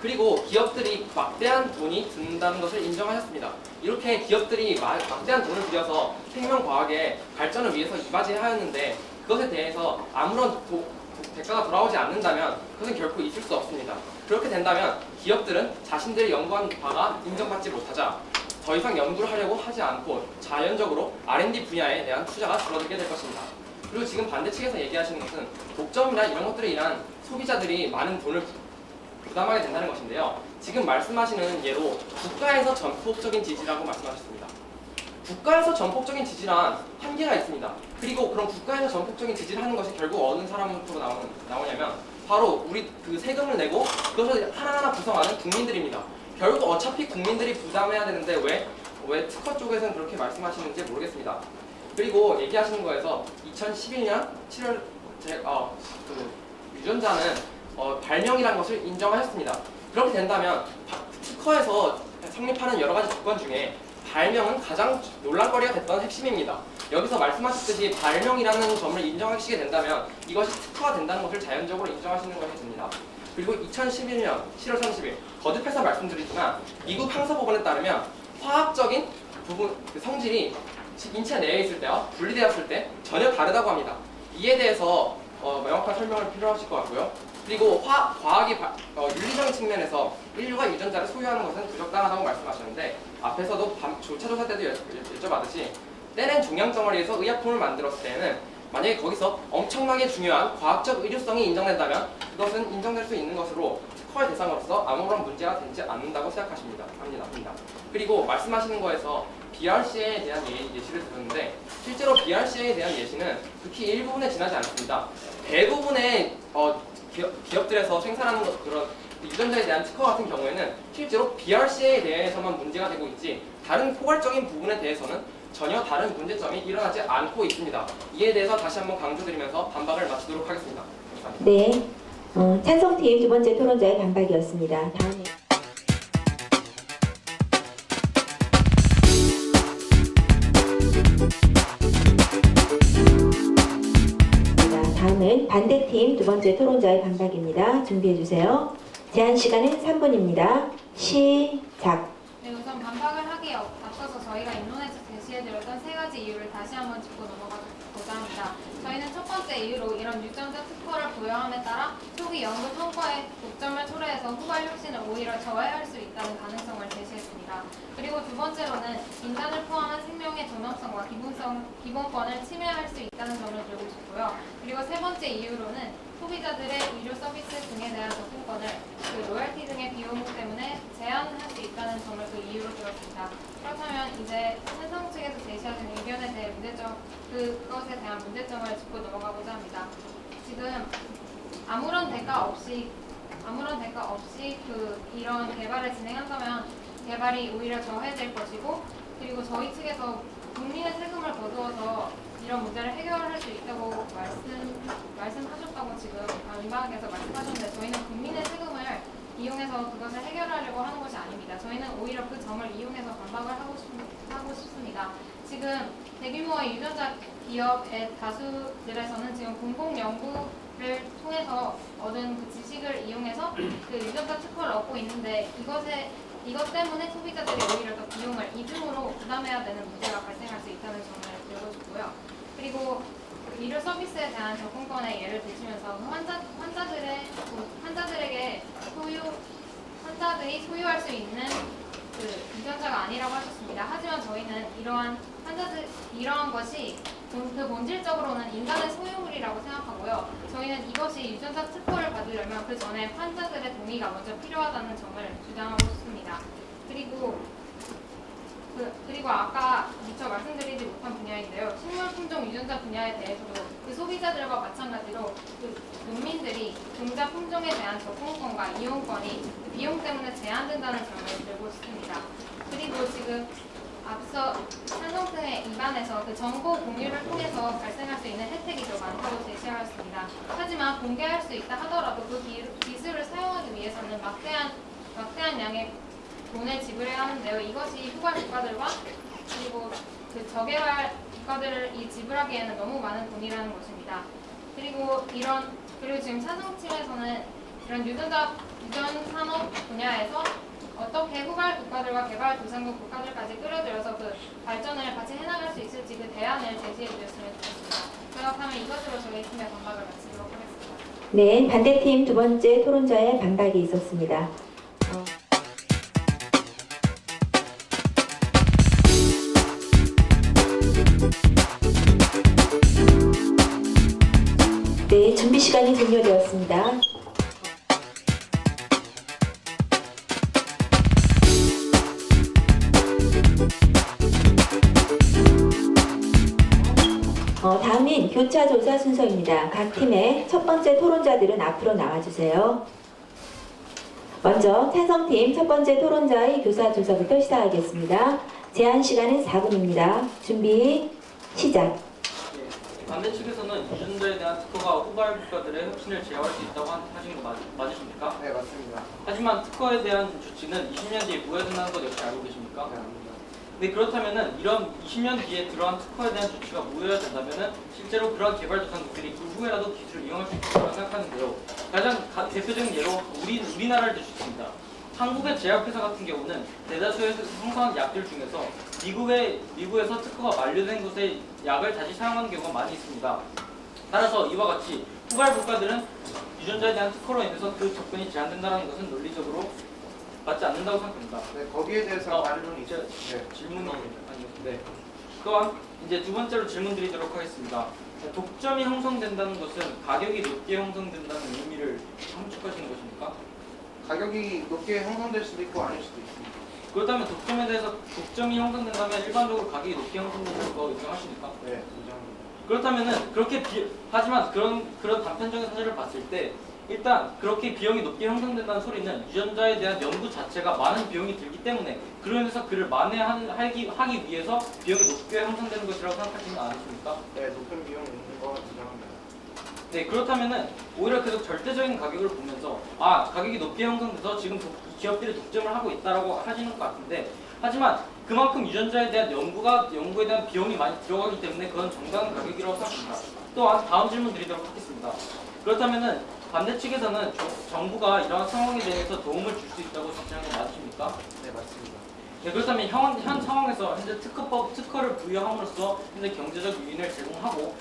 [SPEAKER 7] 그리고 기업들이 막대한 돈이 든다는 것을 인정하셨습니다. 이렇게 기업들이 막대한 돈을 들여서 생명과학의 발전을 위해서 이바지하였는데 그것에 대해서 아무런 대가가 돌아오지 않는다면 그것은 결코 있을 수 없습니다. 그렇게 된다면 기업들은 자신들이 연구한 바가 인정받지 못하자 더 이상 연구를 하려고 하지 않고 자연적으로 R&D 분야에 대한 투자가 줄어들게 될 것입니다. 그리고 지금 반대 측에서 얘기하시는 것은 독점이나 이런 것들에 인한 소비자들이 많은 돈을 부담하게 된다는 것인데요. 지금 말씀하시는 예로 국가에서 전폭적인 지지라고 말씀하셨습니다. 국가에서 전폭적인 지지란 한계가 있습니다. 그리고 그럼 국가에서 전폭적인 지지를 하는 것이 결국 어느 사람으로 나오냐면 바로 우리 그 세금을 내고 그것을 하나하나 구성하는 국민들입니다. 결국 어차피 국민들이 부담해야 되는데 왜 특허 쪽에서는 그렇게 말씀하시는지 모르겠습니다. 그리고 얘기하시는 거에서 2011년 7월 유전자는 발명이라는 것을 인정하셨습니다. 그렇게 된다면 특허에서 성립하는 여러 가지 조건 중에 발명은 가장 논란거리가 됐던 핵심입니다. 여기서 말씀하셨듯이 발명이라는 점을 인정하시게 된다면 이것이 특허가 된다는 것을 자연적으로 인정하시는 것이 됩니다. 그리고 2011년 7월 30일 거듭해서 말씀드리지만 미국 항소법원에 따르면 화학적인 부분 성질이 인체 내에 있을 때와 분리되었을 때 전혀 다르다고 합니다. 이에 대해서 명확한 설명을 필요하실 것 같고요. 그리고 과학이 윤리적인 측면에서 인류가 유전자를 소유하는 것은 부적당하다고 말씀하셨는데 앞에서도 조차 때도 여쭤봤듯이 떼낸 종양 덩어리에서 의약품을 만들었을 때는 만약에 거기서 엄청나게 중요한 과학적 의료성이 인정된다면 그것은 인정될 수 있는 것으로 특허의 대상으로서 아무런 문제가 되지 않는다고 생각합니다. 그리고 말씀하시는 거에서 BRCA에 대한 예시를 들었는데 실제로 BRCA에 대한 예시는 극히 일부분에 지나지 않습니다. 대부분의 기업들에서 생산하는 그런 유전자에 대한 특허 같은 경우에는 실제로 BRCA에 대해서만 문제가 되고 있지 다른 포괄적인 부분에 대해서는 전혀 다른 문제점이 일어나지 않고 있습니다. 이에 대해서 다시 한번 강조드리면서 반박을 마치도록 하겠습니다. 감사합니다.
[SPEAKER 6] 네, 찬성팀 두 번째 토론자의 반박이었습니다. 다음에 다음은 반대팀 두 번째 토론자의 반박입니다. 준비해주세요. 제한 시간은 3분입니다. 시작.
[SPEAKER 5] 네, 우선 반박을 하기에 앞서서 저희가 인론에서 제시해드렸던 세 가지 이유를 다시 이후로 이런 유전자 특허를 부여함에 따라 초기 연구 성과에 독점을 초래해서 후발 혁신을 오히려 저해할 수 있다는 가능성을 제시했습니다. 그리고 두 번째로는 인간을 포함한 생명의 존엄성과 기본권을 침해할 수 있다는 점을 들고 싶고요. 그리고 세 번째 이유로는 소비자들의 의료 서비스 등에 대한 접근권을 로열티 등의 비용 때문에 제한할 수 있다는 점을 그 이유로 들었습니다. 그렇다면 이제 찬성 측에서 제시하신 의견에 대해 그것에 대한 문제점을 짚고 넘어가고자 합니다. 지금 아무런 대가 없이 이런 개발을 진행한다면 개발이 오히려 저해될 것이고, 그리고 저희 측에서 국민의 세금을 거두어서 이런 문제를 해결할 수 있다고 말씀하셨다고 지금 민방에서 말씀하셨는데, 저희는 국민의 세금을 이용해서 그것을 해결하려고 하는 것이 아닙니다. 저희는 오히려 그 점을 이용해서 반박을 하고 싶습니다. 지금 대규모의 유전자 기업의 다수들에서는 지금 공공 연구를 통해서 얻은 그 지식을 이용해서 그 유전자 특허를 얻고 있는데, 이것 때문에 소비자들이 오히려 더 비용을 이중으로 부담해야 되는 문제가 발생할 수 있다는 점을 들고 싶고요. 그리고 의료 서비스에 대한 접근권의 예를 드시면서 환자들이 소유할 수 있는 그 유전자가 아니라고 하셨습니다. 하지만 저희는 이러한 것이 그 본질적으로는 인간의 소유물이라고 생각하고요. 저희는 이것이 유전자 특허를 받으려면 그 전에 환자들의 동의가 먼저 필요하다는 점을 주장하고 싶습니다. 그리고 아까 미처 말씀드리지 못한 분야인데요. 식물 품종 유전자 분야에 대해서도 그 소비자들과 마찬가지로 그 국민들이 종자 품종에 대한 접근권과 이용권이 그 비용 때문에 제한된다는 점을 들고 싶습니다. 그리고 지금 앞서 찬성등에 입안에서 그 정보 공유를 통해서 발생할 수 있는 혜택이 더 많다고 제시하였습니다. 하지만 공개할 수 있다 하더라도 그 기술을 사용하기 위해서는 막대한 양의 돈을 지불해야 하는데요. 이것이 후발 국가들과 그리고 그 저개발 국가들이 지불하기에는 너무 많은 돈이라는 것입니다. 그리고 지금 찬성층에서는 이런 유전 산업 분야에서 어떻게 후발 국가들과 개발도상국 국가들까지 끌어들여서 그 발전을 같이 해나갈 수 있을지 그 대안을 제시해 주셨으면 좋겠습니다. 그렇다면 이것으로 저희 팀의 반박을 마치도록 하겠습니다.
[SPEAKER 6] 네, 반대팀 두 번째 토론자의 반박이 있었습니다. 네, 준비 시간이 종료되었습니다. 다음인 교차 조사 순서입니다. 각 팀의 첫 번째 토론자들은 앞으로 나와주세요. 먼저 찬성팀 첫 번째 토론자의 교차 조사부터 시작하겠습니다. 제한 시간은 4분입니다. 준비 시작.
[SPEAKER 3] 반대 측에서는 유전자에 대한 특허가 후발 국가들의 혁신을 제어할 수 있다고 하신 거 맞으십니까?
[SPEAKER 4] 네, 맞습니다.
[SPEAKER 3] 하지만 특허에 대한 조치는 20년 뒤에 무효된다는 것 역시 알고 계십니까?
[SPEAKER 4] 네, 압니다.
[SPEAKER 3] 네, 그렇다면은 이런 20년 뒤에 들어간 특허에 대한 조치가 무효된다면은 실제로 그런 개발도상국들이 그 후에라도 기술을 이용할 수 있다고 생각하는데요. 가장 대표적인 예로 우리나라를 들 수 있습니다. 한국의 제약회사 같은 경우는 대다수에서 생산한 약들 중에서 미국에서 특허가 만료된 곳에 약을 다시 사용하는 경우가 많이 있습니다. 따라서 이와 같이 후발 국가들은 유전자에 대한 특허로 인해서 그 접근이 제한된다는 것은 논리적으로 맞지 않는다고 생각합니다.
[SPEAKER 4] 네, 거기에 대해서 반론이 있죠. 네.
[SPEAKER 3] 질문이 네. 또한 이제 두 번째로 질문드리도록 하겠습니다. 독점이 형성된다는 것은 가격이 높게 형성된다는 의미를 함축하시는 것입니까?
[SPEAKER 4] 가격이 높게 형성될 수도 있고 아닐 수도 있습니다.
[SPEAKER 3] 그렇다면 독점이 형성된다면 일반적으로 가격이 높게 형성되는 거 인정하십니까?
[SPEAKER 4] 네, 인정합니다.
[SPEAKER 3] 그렇다면은 하지만 그런 단편적인 사실을 봤을 때 일단 그렇게 비용이 높게 형성된다는 소리는 유전자에 대한 연구 자체가 많은 비용이 들기 때문에 그로 인해서 그를 만회하기 위해서 비용이 높게 형성되는 것이라고 생각하시는 거 아니십니까?
[SPEAKER 4] 네, 높은 비용이 있는 거 인정합니다.
[SPEAKER 3] 네, 그렇다면은 오히려 계속 절대적인 가격을 보면서 가격이 높게 형성돼서 지금 기업들이 독점을 하고 있다라고 하시는 것 같은데, 하지만 그만큼 유전자에 대한 연구에 대한 비용이 많이 들어가기 때문에 그건 정당한 가격이라고 생각합니다. 또한 다음 질문 드리도록 하겠습니다. 그렇다면은 반대 측에서는 정부가 이러한 상황에 대해서 도움을 줄 수 있다고 주장하는 거 맞으십니까?
[SPEAKER 4] 네, 맞습니다.
[SPEAKER 3] 네, 그렇다면 현 상황에서 현재 특허를 부여함으로써 현재 경제적 유인을 제공하고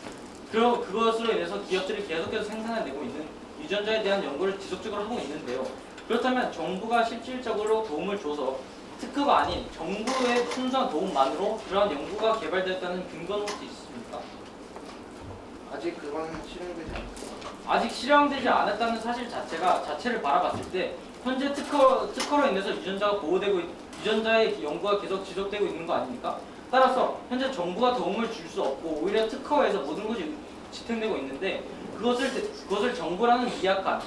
[SPEAKER 3] 그것으로 인해서 기업들이 계속해서 생산해내고 있는 유전자에 대한 연구를 지속적으로 하고 있는데요. 그렇다면 정부가 실질적으로 도움을 줘서 특허가 아닌 정부의 순수한 도움만으로 그러한 연구가 개발됐다는 근거는 혹시 있습니까?
[SPEAKER 4] 아직 그거는 실행되지 않습니다.
[SPEAKER 3] 아직 실현되지 않았다는 사실 자체를 바라봤을 때 현재 특허로 인해서 유전자의 연구가 계속 지속되고 있는 거 아닙니까? 따라서 현재 정부가 도움을 줄 수 없고 오히려 특허에서 모든 것이 지탱되고 있는데 그것을 정부라는 미약한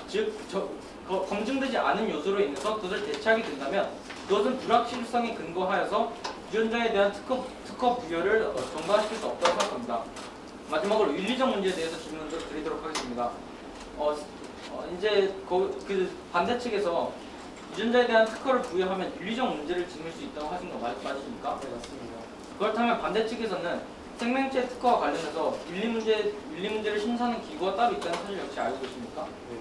[SPEAKER 3] 검증되지 않은 요소로 인해서 그것을 대체하게 된다면 그것은 불확실성에 근거하여서 유전자에 대한 특허 부여를 전가시킬 수 없다고 생각합니다. 마지막으로 윤리적 문제에 대해서 질문을 드리도록 하겠습니다. 이제 그 반대 측에서 유전자에 대한 특허를 부여하면 윤리적 문제를 지닐 수 있다고 하신 거 맞으십니까?
[SPEAKER 4] 네, 맞습니다.
[SPEAKER 3] 그렇다면 반대 측에서는 생명체 특허와 관련해서 윤리 문제를 심사하는 기구가 따로 있다는 사실 역시 알고 계십니까?
[SPEAKER 4] 네.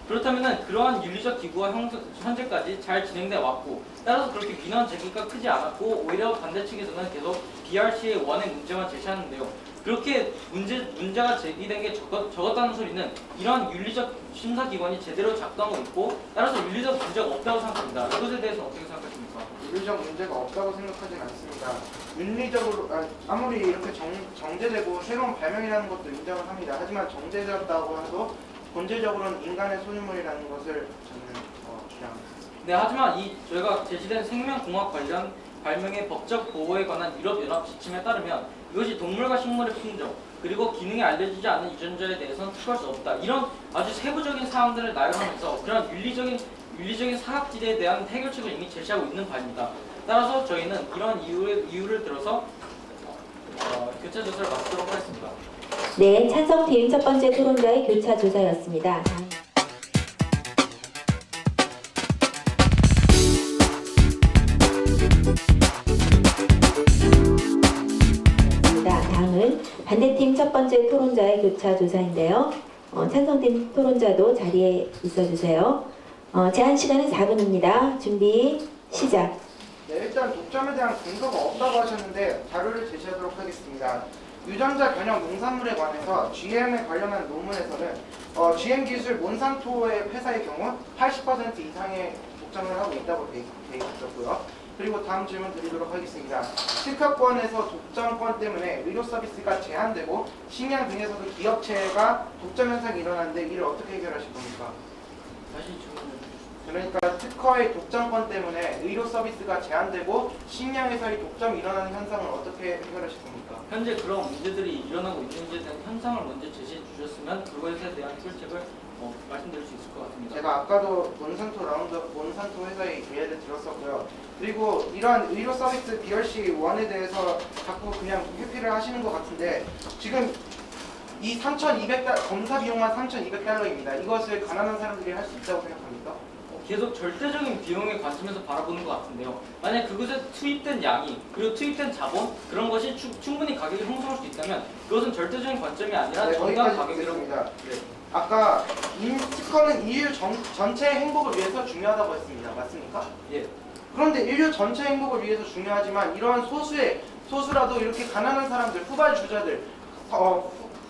[SPEAKER 3] 그렇다면 그러한 윤리적 기구가 현재까지 잘 진행되어 왔고 따라서 그렇게 민원 제기가 크지 않았고 오히려 반대 측에서는 계속 BRC의 원의 문제만 제시하는데요. 그렇게 문제가 제기된 게 적었다는 소리는 이러한 윤리적 심사기관이 제대로 작동하고 있고 따라서 윤리적 문제가 없다고 생각합니다. 이것에 대해서는 어떻게 생각하십니까?
[SPEAKER 4] 윤리적 문제가 없다고 생각하진 않습니다. 윤리적으로 아무리 이렇게 정제되고 새로운 발명이라는 것도 인정을 합니다. 하지만 정제되었다고 해도 본질적으로는 인간의 소유물이라는 것을 저는 주장합니다.
[SPEAKER 3] 네, 하지만 저희가 제시된 생명공학 관련 발명의 법적 보호에 관한 유럽연합 지침에 따르면 이것이 동물과 식물의 품종 그리고 기능이 알려지지 않은 유전자에 대해서는 특허할 수 없다. 이런 아주 세부적인 사항들을 나열하면서 그런 윤리적인 사각지대에 대한 해결책을 이미 제시하고 있는 바입니다. 따라서 저희는 이런 이유를 들어서 교차 조사를 마치도록 하겠습니다.
[SPEAKER 6] 네, 찬성팀 첫 번째 토론자의 교차 조사였습니다. 다음은 반대팀 첫 번째 토론자의 교차 조사인데요. 찬성팀 토론자도 자리에 있어주세요. 제한 시간은 4분입니다. 준비 시작.
[SPEAKER 4] 네, 일단 독점에 대한 근거가 없다고 하셨는데 자료를 제시하도록 하겠습니다. 유전자 변형 농산물에 관해서 GM에 관련한 논문에서는 GM 기술 몬산토의 회사의 경우 80% 이상의 독점을 하고 있다고 되어 있었고요. 그리고 다음 질문 드리도록 하겠습니다. 특허권에서 독점권 때문에 의료 서비스가 제한되고 식량 등에서도 기업체가 독점 현상이 일어나는데 이를 어떻게 해결하실 겁니까?
[SPEAKER 3] 다시 질문을
[SPEAKER 4] 그러니까 특허의 독점권 때문에 의료 서비스가 제한되고 식량에서의 독점이 일어나는 현상을 어떻게 해결하실 겁니까?
[SPEAKER 3] 현재 그런 문제들이 일어나고 있는지에 대한 현상을 먼저 제시해 주셨으면 그것에 대한 해결책을 말씀드릴 수 있을 것 같습니다.
[SPEAKER 4] 제가 아까도 몬산토 회사의 예를 들었었고요. 그리고 이러한 의료 서비스 BRC 1에 대해서 자꾸 그냥 회피를 하시는 것 같은데 지금 이 3,200달러 검사 비용만 3,200달러입니다. 이것을 가난한 사람들이 할 수 있다고 생각합니까?
[SPEAKER 3] 계속 절대적인 비용의 관점에서 바라보는 것 같은데요. 만약 그것에 투입된 양이 그리고 투입된 자본 그런 것이 충분히 가격이 형성할 수 있다면 그것은 절대적인 관점이 아니라 정당 가격이라고.
[SPEAKER 4] 네. 아까 특허는 인류 전체의 행복을 위해서 중요하다고 했습니다. 맞습니까?
[SPEAKER 3] 예.
[SPEAKER 4] 그런데 인류 전체 행복을 위해서 중요하지만 이러한 소수라도 이렇게 가난한 사람들, 후발주자들,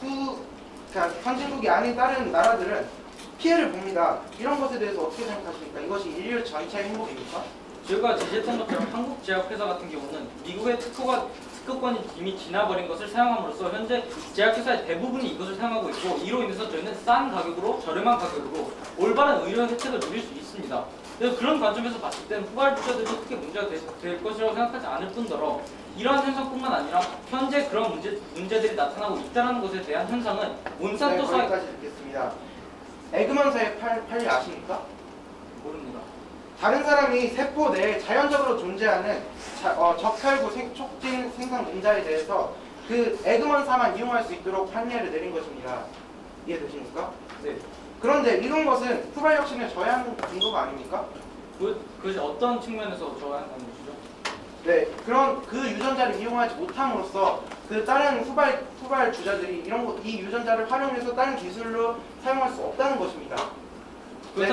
[SPEAKER 4] 그러니까 선진국이 아닌 다른 나라들은 피해를 봅니다. 이런 것에 대해서 어떻게 생각하십니까? 이것이 인류 전체의 행복입니까?
[SPEAKER 3] 저희가 제시했던 것처럼 한국제약회사 같은 경우는 미국의 특허권이 이미 지나버린 것을 사용함으로써 현재 제약회사의 대부분이 이것을 사용하고 있고 이로 인해서 저희는 싼 가격으로 저렴한 가격으로 올바른 의료 혜택을 누릴 수 있습니다. 그래서 그런 관점에서 봤을 때는 후발주자들이 크게 문제가 될 것이라고 생각하지 않을 뿐더러 이러한 현상뿐만 아니라 현재 그런 문제들이 나타나고 있다는 것에 대한 현상은 몬산토사의
[SPEAKER 4] 네, 거기까지 듣겠습니다. 에그먼사의 판례 아십니까?
[SPEAKER 3] 모릅니다.
[SPEAKER 4] 다른 사람이 세포 내에 자연적으로 존재하는 적혈구 촉진 생산 공자에 대해서 그 에그먼사만 이용할 수 있도록 판례를 내린 것입니다. 이해되십니까?
[SPEAKER 3] 네.
[SPEAKER 4] 그런데 이런 것은 후발 혁신의 저해하는 근거가 아닙니까?
[SPEAKER 3] 그것이 어떤 측면에서 저해한다는 것이죠?
[SPEAKER 4] 네, 그 유전자를 이용하지 못함으로써 그 다른 후발 주자들이 이 유전자를 활용해서 다른 기술로 사용할 수 없다는 것입니다. 네,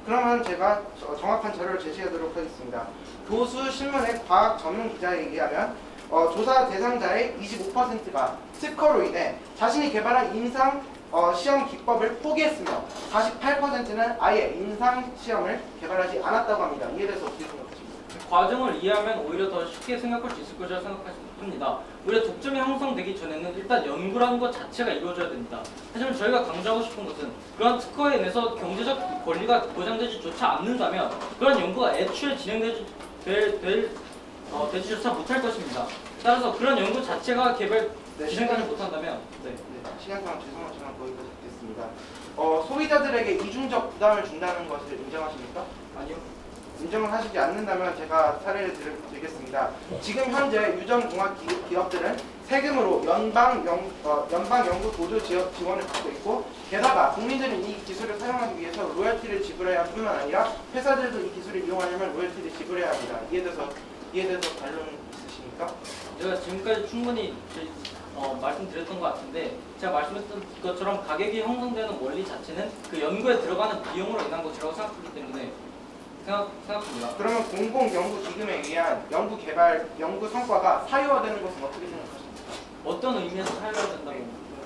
[SPEAKER 4] 그러면 제가 정확한 자료를 제시하도록 하겠습니다. 교수 신문의 과학 전문 기자에 의하면 조사 대상자의 25%가 특허로 인해 자신이 개발한 임상 시험 기법을 포기했으며 48%는 아예 임상 시험을 개발하지 않았다고 합니다. 이에 대해서 어떻게 생각하십니까?
[SPEAKER 3] 과정을 이해하면 오히려 더 쉽게 생각할 수 있을 것이라 생각합니다. 오히려 독점이 형성되기 전에는 일단 연구라는 것 자체가 이루어져야 됩니다. 하지만 저희가 강조하고 싶은 것은 그런 특허에 인해서 경제적 권리가 보장되지조차 않는다면 그런 연구가 애초에 되지조차 못할 것입니다. 따라서 그런 연구 자체가 진행하지 못한다면
[SPEAKER 4] 네, 시간상 죄송하지만 거기까지 듣겠습니다. 소비자들에게 이중적 부담을 준다는 것을 인정하십니까?
[SPEAKER 3] 아니요.
[SPEAKER 4] 인정을 하시지 않는다면 제가 사례를 드리겠습니다. 지금 현재 유전공학 기업들은 세금으로 연방 연구 보조 지원을 받고 있고, 게다가 국민들은 이 기술을 사용하기 위해서 로열티를 지불해야 할 뿐만 아니라 회사들도 이 기술을 이용하려면 로열티를 지불해야 합니다. 이에 대해서 반론 있으십니까?
[SPEAKER 3] 제가 지금까지 충분히 말씀드렸던 것 같은데, 제가 말씀했던 것처럼 가격이 형성되는 원리 자체는 그 연구에 들어가는 비용으로 인한 것이라고 생각하기 때문에 생각합니다.
[SPEAKER 4] 그러면 공공연구기금에 의한 연구 성과가 사유화되는 것은 어떻게 생각하십니까?
[SPEAKER 3] 어떤 의미에서 사용해야 된다고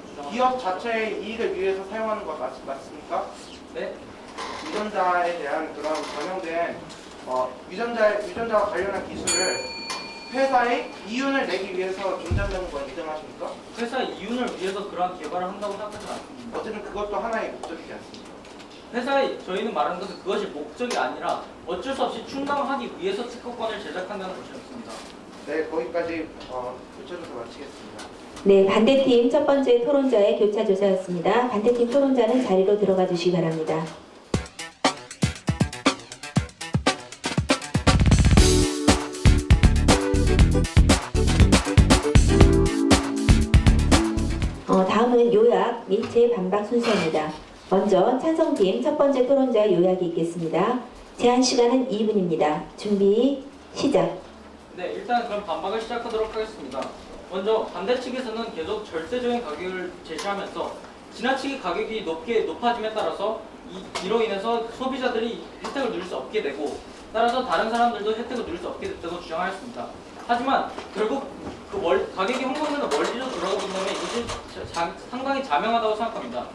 [SPEAKER 3] 주장합니까?
[SPEAKER 4] 기업 자체의 이익을 위해서 사용하는 것 맞습니까?
[SPEAKER 3] 네?
[SPEAKER 4] 유전자에 대한 그런 변형된 유전자와 관련한 기술을 회사의 이윤을 내기 위해서 존재한다는 건 인정하십니까?
[SPEAKER 3] 회사의 이윤을 위해서 그러한 개발을 한다고 생각하지 않습니다.
[SPEAKER 4] 어쨌든 그것도 하나의 목적이지 않습니까?
[SPEAKER 3] 저희는 말하는 것은 그것이 목적이 아니라 어쩔 수 없이 충당하기 위해서 특허권을 제작한다는 것이었습니다.
[SPEAKER 4] 네, 거기까지 교차조사 마치겠습니다.
[SPEAKER 6] 네, 반대팀 첫 번째 토론자의 교차 조사였습니다. 반대팀 토론자는 자리로 들어가 주시기 바랍니다. 다음은 요약 및 재반박 순서입니다. 먼저 찬성팀 첫 번째 토론자 요약이 있겠습니다. 제한 시간은 2분입니다. 준비 시작.
[SPEAKER 3] 네, 일단 그럼 반박을 시작하도록 하겠습니다. 먼저 반대 측에서는 계속 절대적인 가격을 제시하면서 지나치게 가격이 높아짐에 따라서 이로 인해서 소비자들이 혜택을 누릴 수 없게 되고, 따라서 다른 사람들도 혜택을 누릴 수 없게 됐다고 주장하였습니다. 하지만 결국 가격이 형성되는 원리로 돌아가기 때문에 이것이 상당히 자명하다고 생각합니다.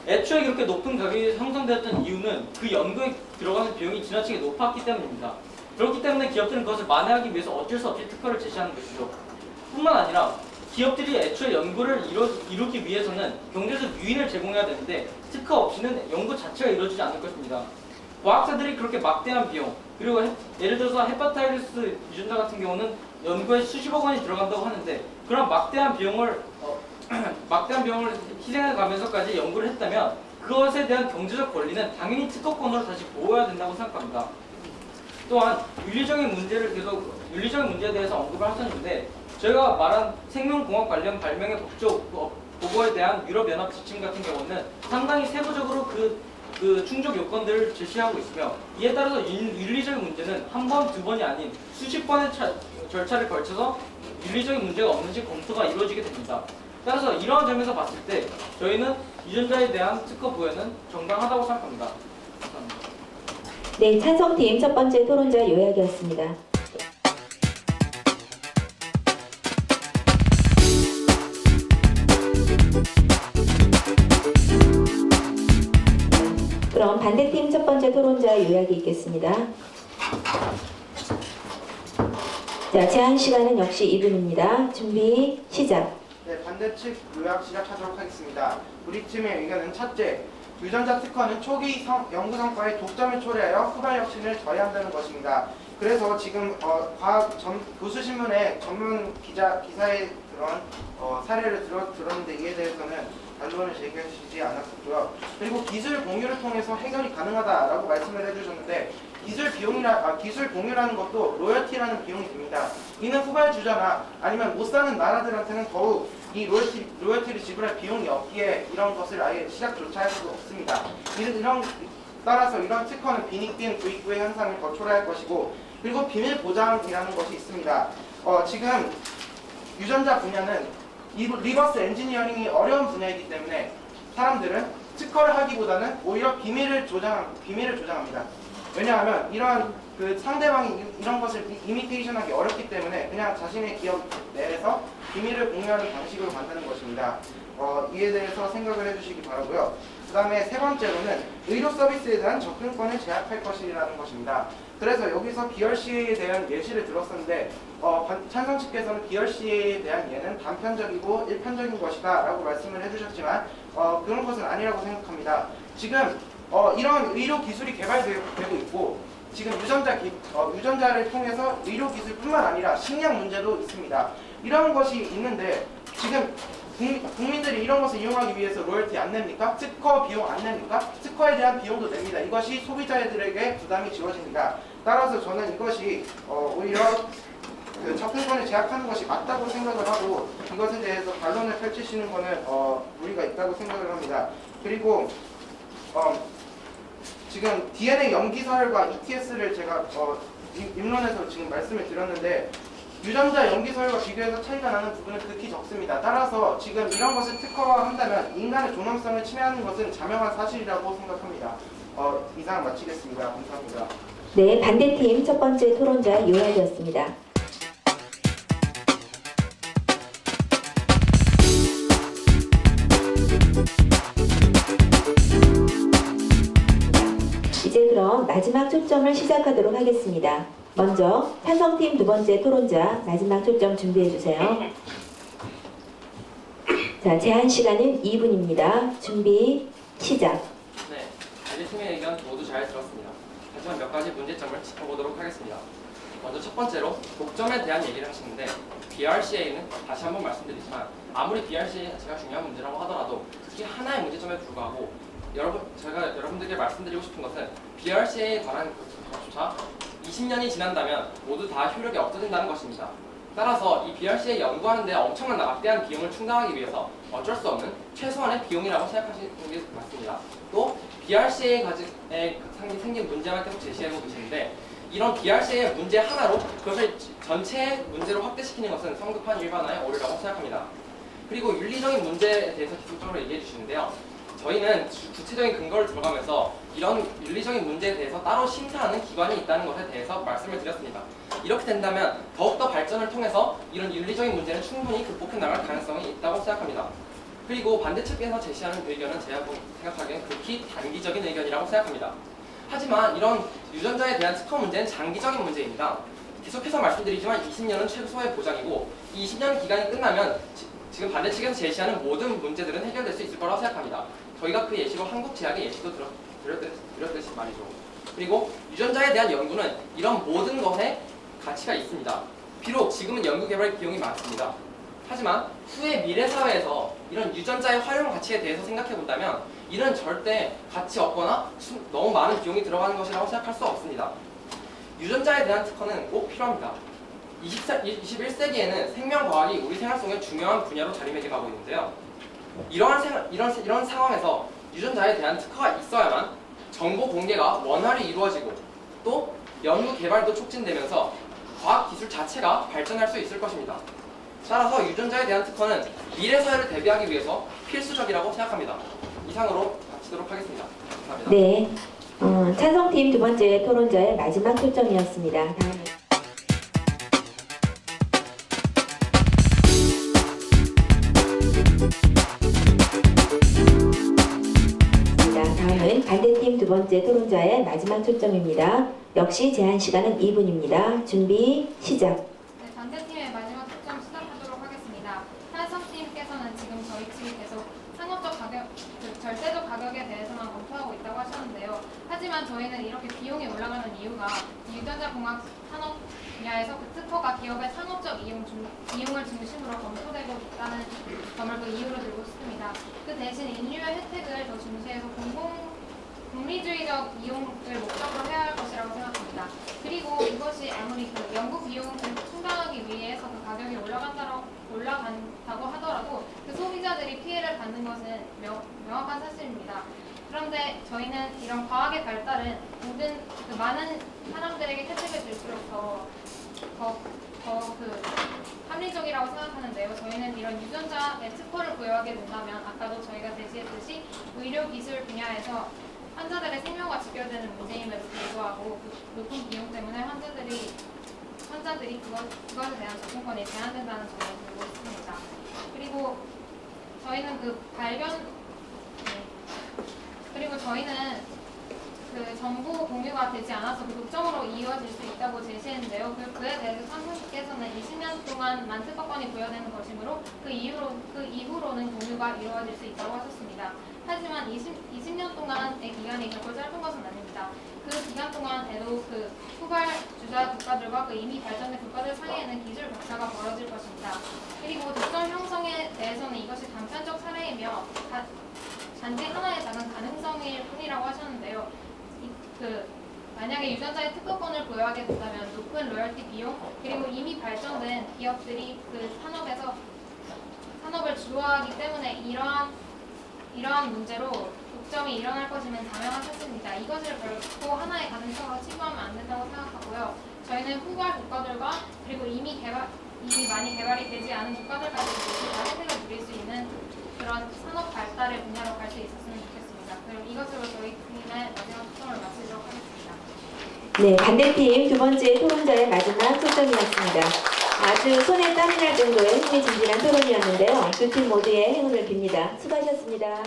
[SPEAKER 3] 애초에 그렇게 높은 가격이 형성되었던 이유는 그 연구에 들어가는 비용이 지나치게 높았기 때문입니다. 그렇기 때문에 기업들은 그것을 만회하기 위해서 어쩔 수 없이 특허를 제시하는 것이죠. 뿐만 아니라 기업들이 애초에 연구를 이루기 위해서는 경제적 유인을 제공해야 되는데 특허 없이는 연구 자체가 이루어지지 않을 것입니다. 과학자들이 그렇게 막대한 비용, 그리고 예를 들어서 헤파타이러스 유전자 같은 경우는 연구에 수십억 원이 들어간다고 하는데, 그런 막대한 비용을 희생해 가면서까지 연구를 했다면 그것에 대한 경제적 권리는 당연히 특허권으로 다시 보호해야 된다고 생각합니다. 또한 윤리적인 문제에 대해서 언급을 하셨는데, 저희가 말한 생명공학 관련 발명의 법적 보고에 대한 유럽연합 지침 같은 경우는 상당히 세부적으로 그 충족 요건들을 제시하고 있으며, 이에 따라서 윤리적인 문제는 한 번, 두 번이 아닌 수십 번의 절차를 걸쳐서 윤리적인 문제가 없는지 검토가 이루어지게 됩니다. 따라서 이러한 점에서 봤을 때 저희는 유전자에 대한 특허 부여는 정당하다고 생각합니다. 감사합니다.
[SPEAKER 6] 네, 찬성팀 첫 번째 토론자 요약이었습니다. 그럼 반대팀 첫 번째 토론자 요약이 있겠습니다. 자, 제한 시간은 역시 2분입니다. 준비 시작.
[SPEAKER 4] 네, 반대측 요약 시작하도록 하겠습니다. 우리 팀의 의견은 첫째, 유전자 특허는 초기 연구 성과에 독점을 초래하여 후발 혁신을 저해한다는 것입니다. 그래서 지금 교수신문의 전문 기사의 그런 사례를 들었는데, 이에 대해서는 반론을 제기하시지 않았고요. 그리고 기술 공유를 통해서 해결이 가능하다라고 말씀을 해주셨는데, 기술 공유라는 것도 로열티라는 비용이 듭니다. 이는 후발 주자나 아니면 못 사는 나라들한테는 더욱 이 로열티를 지불할 비용이 없기에 이런 것을 아예 시작조차 할 수 없습니다. 따라서 이런 특허는 빈익빈 부익부의 현상을 더 초래할 것이고, 그리고 비밀 보장이라는 것이 있습니다. 지금 유전자 분야는 리버스 엔지니어링이 어려운 분야이기 때문에 사람들은 특허를 하기보다는 오히려 비밀을 조장합니다. 왜냐하면 이런 그 상대방이 이런 것을 이미테이션하기 어렵기 때문에 그냥 자신의 기업 내에서 비밀을 공유하는 방식으로 만드는 것입니다. 이에 대해서 생각을 해주시기 바라고요. 그 다음에 세 번째로는 의료 서비스에 대한 접근권을 제약할 것이라는 것입니다. 그래서 여기서 BRCA에 대한 예시를 들었었는데 찬성 측께서는 BRCA에 대한 예는 단편적이고 일편적인 것이다 라고 말씀을 해주셨지만 그런 것은 아니라고 생각합니다. 지금 이런 의료 기술이 개발되고 있고 지금 유전자를 통해서 의료 기술뿐만 아니라 식량 문제도 있습니다. 이런 것이 있는데 지금 국민들이 이런 것을 이용하기 위해서 로열티 안 냅니까? 특허 비용 안 냅니까? 특허에 대한 비용도 냅니다. 이것이 소비자들에게 부담이 지워집니다. 따라서 저는 이것이 오히려 그 접근권을 제약하는 것이 맞다고 생각을 하고 이것에 대해서 반론을 펼치시는 것은 무리가 있다고 생각을 합니다. 그리고 지금 DNA 염기서열과 ETS를 제가 입론에서 지금 말씀을 드렸는데 유전자 염기서열과 비교해서 차이가 나는 부분은 극히 적습니다. 따라서 지금 이런 것을 특허화한다면 인간의 존엄성을 침해하는 것은 자명한 사실이라고 생각합니다. 이상 마치겠습니다. 감사합니다.
[SPEAKER 6] 네, 반대팀 첫 번째 토론자 이호연이었습니다. 이제 그럼 마지막 초점을 시작하도록 하겠습니다. 먼저 찬성팀 두 번째 토론자 마지막 초점 준비해 주세요. 자, 제한 시간은 2분입니다. 준비 시작.
[SPEAKER 7] 네, 반대팀의 의견 모두 잘 들었습니다. 하지만 몇 가지 문제점을 짚어보도록 하겠습니다. 먼저 첫 번째로 독점에 대한 얘기를 하시는데 BRCA는 다시 한번 말씀드리지만 아무리 BRCA 자체가 중요한 문제라고 하더라도 특히 하나의 문제점에 불구하고 제가 여러분들께 말씀드리고 싶은 것은 BRCA에 관한 것조차 20년이 지난다면 모두 다 효력이 없어진다는 것입니다. 따라서 이 BRCA 연구하는 데 엄청난 막대한 비용을 충당하기 위해서 어쩔 수 없는 최소한의 비용이라고 생각하시는 게 맞습니다. 또 BRCA에 생긴 문제만 계속 제시하고 계시는데 이런 BRCA의 문제 하나로 그것을 전체 문제로 확대시키는 것은 성급한 일반화의 오류라고 생각합니다. 그리고 윤리적인 문제에 대해서 기술적으로 얘기해 주시는데요. 저희는 구체적인 근거를 들어가면서 이런 윤리적인 문제에 대해서 따로 심사하는 기관이 있다는 것에 대해서 말씀을 드렸습니다. 이렇게 된다면 더욱더 발전을 통해서 이런 윤리적인 문제는 충분히 극복해 나갈 가능성이 있다고 생각합니다. 그리고 반대측에서 제시하는 의견은 제가 생각하기에는 극히 단기적인 의견이라고 생각합니다. 하지만 이런 유전자에 대한 특허 문제는 장기적인 문제입니다. 계속해서 말씀드리지만 20년은 최소의 보장이고 이 20년 기간이 끝나면 지금 반대측에서 제시하는 모든 문제들은 해결될 수 있을 거라고 생각합니다. 저희가 그 예시로 한국제약의 예시도 드렸듯이 말이죠. 그리고 유전자에 대한 연구는 이런 모든 것에 가치가 있습니다. 비록 지금은 연구 개발 비용이 많습니다. 하지만 후의 미래 사회에서 이런 유전자의 활용 가치에 대해서 생각해 본다면 이는 절대 가치 없거나 너무 많은 비용이 들어가는 것이라고 생각할 수 없습니다. 유전자에 대한 특허는 꼭 필요합니다. 21세기에는 생명과학이 우리 생활 속에 중요한 분야로 자리매김하고 있는데요. 이런 상황에서 유전자에 대한 특허가 있어야만 정보 공개가 원활히 이루어지고 또 연구 개발도 촉진되면서 과학 기술 자체가 발전할 수 있을 것입니다. 따라서 유전자에 대한 특허는 미래 사회를 대비하기 위해서 필수적이라고 생각합니다. 이상으로 마치도록 하겠습니다. 감사합니다.
[SPEAKER 6] 네, 찬성팀 두 번째 토론자의 마지막 초점이었습니다. 다음은 반대팀 두 번째 토론자의 마지막 초점입니다. 역시 제한 시간은 2분입니다. 준비 시작.
[SPEAKER 5] 네, 반대팀의 마지막 초점 시작하도록 하겠습니다. 찬성팀께서는 지금 저희 측이 계속 상업적 가격, 절대적 가격에 대해서만 검토하고 있다고 하셨는데요. 하지만 저희는 이렇게 비용이 올라가는 이유가 유전자 공학 산업 분야에서 그 특허가 기업의 상업적 이용을 중심으로 검토되고 있다는 점을 그 이유로 들고 싶습니다. 그 대신 인류의 혜택을 더 중시해서 국리주의적 이용을 목적으로 해야 할 것이라고 생각합니다. 그리고 이것이 아무리 그 연구 비용을 충당하기 위해서 그 가격이 올라간다고 하더라도 그 소비자들이 피해를 받는 것은 명확한 사실입니다. 그런데 저희는 이런 과학의 발달은 모든 그 많은 사람들에게 혜택을 줄수록 합리적이라고 생각하는데요. 저희는 이런 유전자의 특허를 부여하게 된다면 아까도 저희가 제시했듯이 의료 기술 분야에서 환자들의 생명과 직결되는 문제임에도 불구하고 그 높은 비용 때문에 환자들이 그것에 대한 접근권이 제한된다는 점을 들고 있습니다. 그리고 저희는 그 정보 공유가 되지 않아서 그 독점으로 이어질 수 있다고 제시했는데요. 그에 대해서 상승께서는 20년 동안만 특허권이 부여되는 것이므로 그 이후로는 공유가 이루어질 수 있다고 하셨습니다. 하지만 20년 동안의 기간이 결코 짧은 것은 아닙니다. 그 기간 동안에도 그 후발 주자 국가들과 그 이미 발전된 국가들 사이에는 기술 격차가 벌어질 것입니다. 그리고 독점 형성에 대해서는 이것이 단편적 사례이며 단지 하나의 작은 가능성일 뿐이라고 하셨는데요. 만약에 유전자의 특허권을 부여하게 된다면 높은 로열티 비용 그리고 이미 발전된 기업들이 그 산업을 주도하기 때문에 이러한 문제로 독점이 일어날 것임은 자명하셨습니다. 이것을 결코 하나의 가능성으로 치부하면 안 된다고 생각하고요. 저희는 후발 국가들과 그리고 이미 많이 개발이 되지 않은 국가들까지 모두 다 혜택을 누릴 수 있는 그런 산업 발달의 분야로 갈 수 있었으면 좋겠습니다. 그럼 이것으로 저희 팀의 마지막 초청을 마치도록 하겠습니다.
[SPEAKER 6] 네, 반대팀 두 번째 토론자의 마지막 초청이었습니다. 아주 손에 땀이 날 정도의 흥미진진한 토론이었는데요. 두 팀 모두의 행운을 빕니다. 수고하셨습니다.